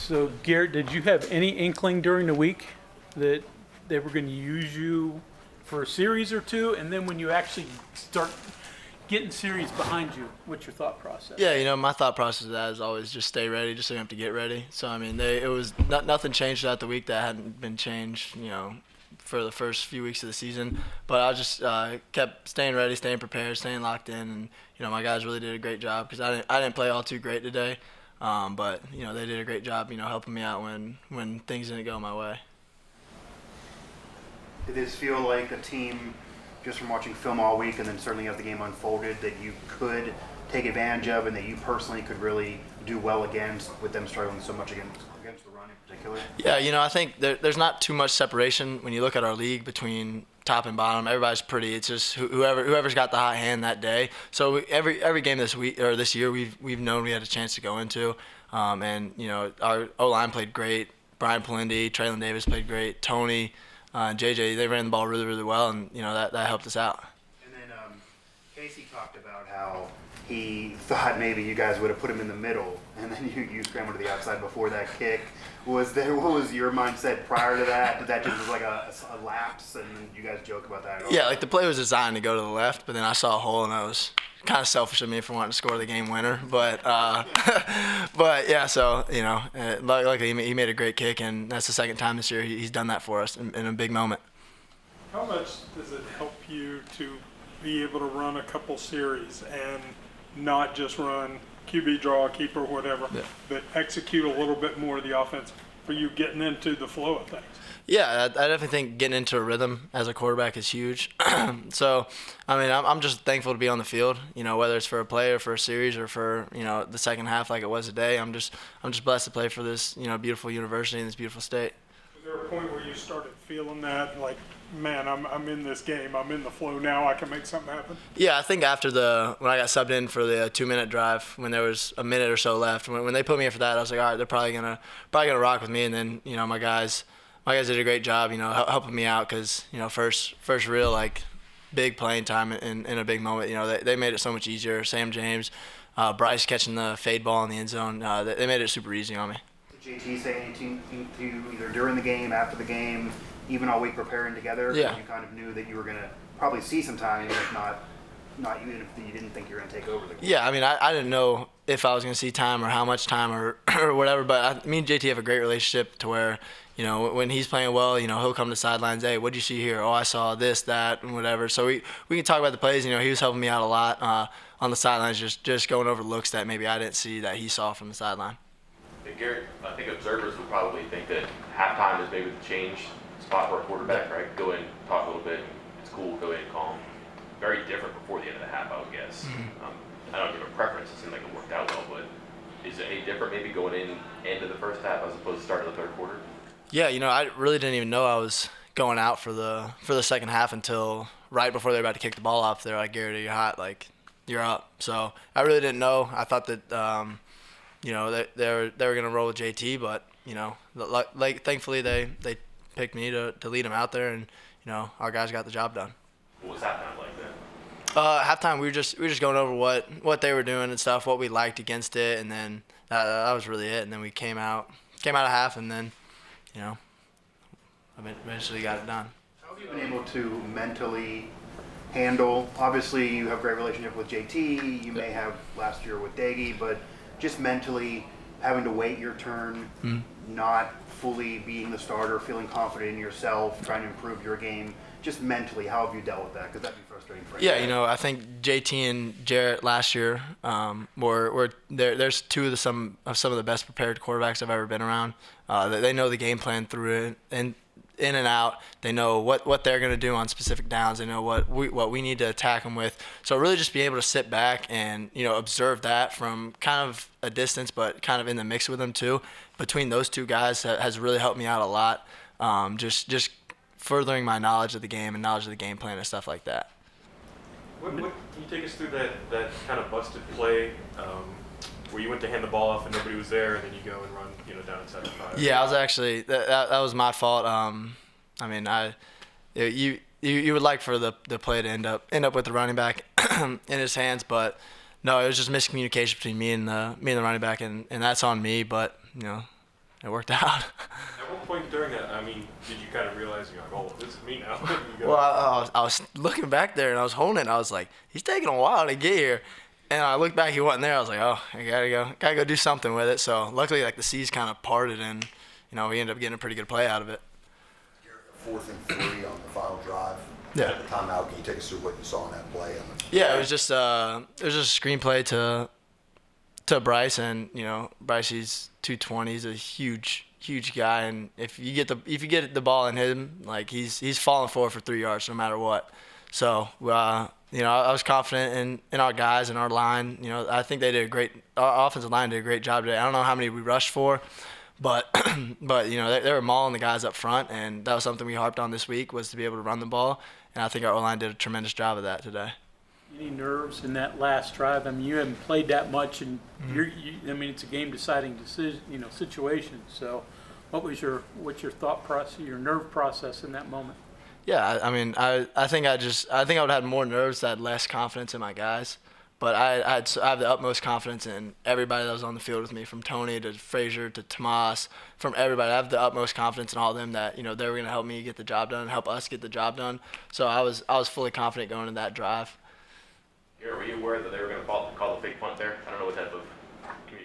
So, Garrett, did you have any inkling during the week that they were going to use you for a series or two? And then when you actually start getting series behind you, what's your thought process? Yeah, my thought process of that is always just stay ready, just so you have to get ready. So, I mean, it was nothing changed throughout the week that hadn't been changed, for the first few weeks of the season. But I just kept staying ready, staying prepared, staying locked in. And, my guys really did a great job because I didn't play all too great today. But, they did a great job, helping me out when things didn't go my way. Did this feel like a team, just from watching film all week and then certainly as the game unfolded, that you could take advantage of and that you personally could really do well against, with them struggling so much against the run in particular? Yeah, I think there's not too much separation when you look at our league between top and bottom. Everybody's pretty. It's just whoever's got the hot hand that day. So every game this week or this year, we've known we had a chance to go into, and our O-line played great. Brian Palindi, Traylon Davis played great. Tony, JJ, they ran the ball really, really well, and that helped us out. And then Casey talked about how he thought maybe you guys would have put him in the middle, and then you scrambled to the outside before that kick. What was your mindset prior to that? Did that just was like a lapse, and you guys joke about that at all? Yeah, like the play was designed to go to the left, but then I saw a hole, and I was kind of selfish of me for wanting to score the game winner. But but yeah, so luckily he made a great kick, and that's the second time this year he's done that for us in a big moment. How much does it help you to be able to run a couple series and not just run QB draw, keeper, whatever, but execute a little bit more of the offense for you getting into the flow of things? Yeah, I definitely think getting into a rhythm as a quarterback is huge. So, I mean, I'm just thankful to be on the field. Whether it's for a play or for a series or for the second half like it was today. I'm just blessed to play for this beautiful university in this beautiful state. Was there a point where you started feeling that, like, man, I'm in this game, I'm in the flow now, I can make something happen? Yeah, I think after when I got subbed in for the 2-minute drive, when there was a minute or so left, when they put me in for that, I was like, all right, they're probably gonna rock with me. And then my guys did a great job, helping me out because first real like big playing time in a big moment. They made it so much easier. Sam James, Bryce catching the fade ball in the end zone, they made it super easy on me. Did JT say anything to you either during the game, after the game, even all week preparing together? Yeah. You kind of knew that you were going to probably see some time, even if not even if you didn't think you were going to take over the game. Yeah, I mean, I didn't know if I was going to see time or how much time or whatever, but me and JT have a great relationship to where, when he's playing well, he'll come to the sidelines, hey, what'd you see here? Oh, I saw this, that, and whatever. So we can talk about the plays. He was helping me out a lot on the sidelines, just going over looks that maybe I didn't see that he saw from the sideline. Hey, Garrett, I think observers would probably think that halftime is maybe the change spot for a quarterback, right? Go in, talk a little bit, it's cool, go in, calm. Very different before the end of the half, I would guess. Mm-hmm. I don't give a preference, it seemed like it worked out well, but is it any different maybe going into the first half as opposed to starting the third quarter? Yeah, I really didn't even know I was going out for the second half until right before they were about to kick the ball off. They're like, Garrett, you're hot, like, you're up. So I really didn't know. I thought that, they were going to roll with JT, but, like thankfully they picked me to lead them out there, and, our guys got the job done. What was halftime like then? Halftime, we were just going over what they were doing and stuff, what we liked against it, and then that was really it. And then we came out of half, and then, eventually got it done. How have you been able to mentally handle? Obviously, you have a great relationship with JT. You may have last year with Daggy, but just mentally having to wait your turn, not fully being the starter, feeling confident in yourself, trying to improve your game. Just mentally, how have you dealt with that? Because that'd be frustrating for you. Yeah, I think JT and Jarrett last year were there's two of some of the best prepared quarterbacks I've ever been around. They know the game plan through it and in and out. They know what they're going to do on specific downs. They know what we need to attack them with. So really just be able to sit back and observe that from kind of a distance, but kind of in the mix with them too. Between those two guys has really helped me out a lot. Just furthering my knowledge of the game and knowledge of the game plan and stuff like that. What can you take us through that kind of busted play where you went to hand the ball off and nobody was there, and then you go and run down inside the 5? Yeah, I was actually that was my fault. You would like for the play to end up with the running back in his hands, but no, it was just miscommunication between me and the running back, and that's on me. But it worked out. At what point during that, I mean, did you kind of realize, you're like, oh, this is me now? You go, Well, I was looking back there and I was holding it. And I was like, he's taking a while to get here. And I looked back, he wasn't there. I was like, oh, I gotta go do something with it. So luckily, like the seas kind of parted, and we ended up getting a pretty good play out of it. 4th and 3 on the final drive. Yeah. At the timeout, can you take us through what you saw in that play? Yeah, it was just a screenplay to Bryce, and Bryce, he's 220. He's a huge guy, and if you get the ball in him, like he's falling forward for 3 yards no matter what. So I was confident in our guys and our line. I think our offensive line did a great job today. I don't know how many we rushed for, but they were mauling the guys up front, and that was something we harped on this week, was to be able to run the ball, and I think our O-line did a tremendous job of that today. Any nerves in that last drive? I mean, you haven't played that much, and it's a game-deciding decision, situation. So, what's your thought process, your nerve process in that moment? Yeah, I mean, I think I would have had more nerves, I had less confidence in my guys, but I have the utmost confidence in everybody that was on the field with me, from Tony to Frazier to Tomas, from everybody. I have the utmost confidence in all of them that they were going to help me get the job done, help us get the job done. So I was fully confident going into that drive. Were you aware that they were going to call the fake punt there? I don't know what type of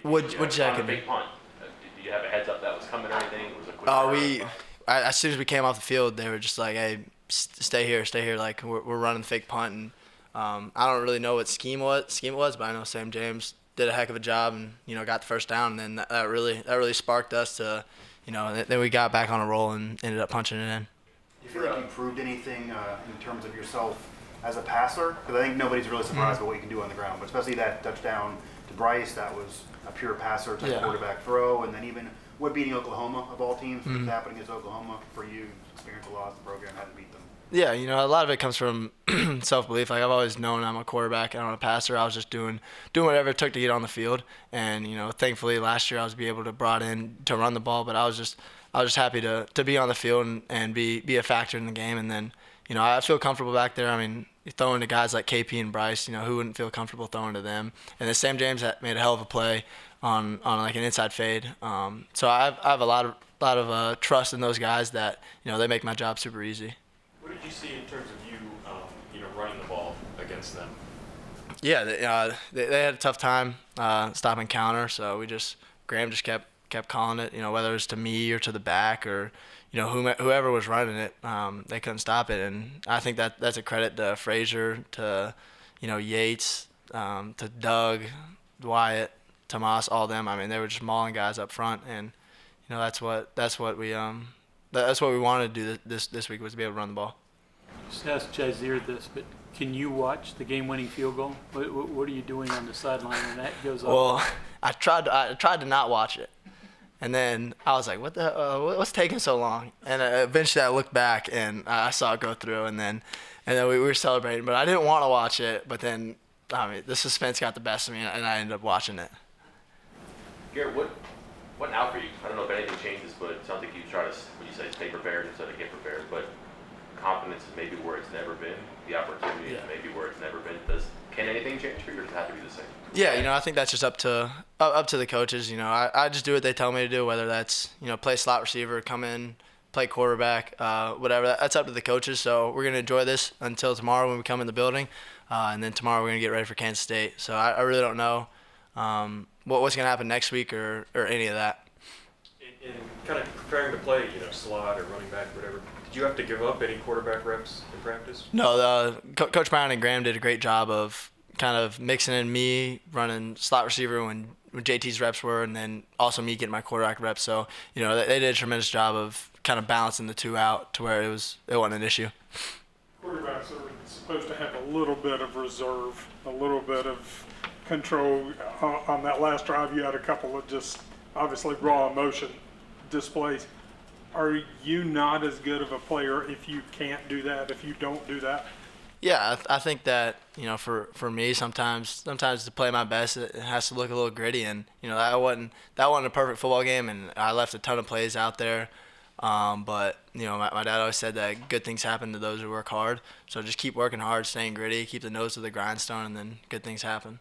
What'd you say? Fake punt. Did you have a heads up that was coming or anything? Was it quick as soon as we came off the field, they were just like, "Hey, stay here. Like we're running the fake punt." And I don't really know what scheme it was, but I know Sam James did a heck of a job and got the first down. And then that really sparked us to, then we got back on a roll and ended up punching it in. Do you feel like you proved anything in terms of yourself as a passer? Because I think nobody's really surprised by what you can do on the ground, but especially that touchdown to Bryce, that was a pure passer type quarterback throw, and then even beating Oklahoma of all teams, what's happening against Oklahoma for you, experience a loss, the program had to beat them. Yeah, a lot of it comes from self-belief. Like I've always known I'm a quarterback and I'm a passer. I was just doing whatever it took to get on the field, and thankfully last year I was able to brought in to run the ball, but I was just happy to be on the field and be a factor in the game. And then I feel comfortable back there. I mean, throwing to guys like KP and Bryce, who wouldn't feel comfortable throwing to them? And then Sam James made a hell of a play on like an inside fade. So I have a lot of trust in those guys that they make my job super easy. What did you see in terms of you, running the ball against them? Yeah, they had a tough time stopping counter. So Graham just kept calling it. Whether it was to me or to the back or whoever was running it, they couldn't stop it. And I think that's a credit to Frazier, to Yates, to Doug, Wyatt, Tomas, all them. I mean, they were just mauling guys up front, and that's what we wanted to do this week, was to be able to run the ball. Just ask Jazeer this, but can you watch the game-winning field goal? What are you doing on the sideline when that goes off? Well, I tried to not watch it, and then I was like, what's taking so long? And eventually I looked back and I saw it go through, and then we were celebrating, but I didn't want to watch it. But then the suspense got the best of me, and I ended up watching it. Garrett, what now for you? I don't know if anything changes, but it sounds like you try to, what you say, stay prepared instead of get prepared. But confidence is maybe where it's never been. The opportunity is maybe where it's never been. Can anything change for you, or does it have to be the same? Yeah, I think that's just up to the coaches. I just do what they tell me to do, whether that's play slot receiver, come in, play quarterback, whatever. That's up to the coaches. So we're gonna enjoy this until tomorrow when we come in the building, and then tomorrow we're gonna get ready for Kansas State. So I really don't know what's gonna happen next week or any of that. In kind of preparing to play, slot or running back, whatever, did you have to give up any quarterback reps in practice? No, Coach Brown and Graham did a great job of kind of mixing in me running slot receiver when JT's reps were, and then also me getting my quarterback reps. So they did a tremendous job of kind of balancing the two out to where it wasn't an issue. Quarterbacks are supposed to have a little bit of reserve, a little bit of control. On that last drive, you had a couple of just obviously raw emotion displays. Are you not as good of a player if you can't do that, if you don't do that? Yeah, I think that for me sometimes to play my best, it has to look a little gritty, and that wasn't a perfect football game, and I left a ton of plays out there. But my dad always said that good things happen to those who work hard. So just keep working hard, staying gritty, keep the nose to the grindstone, and then good things happen.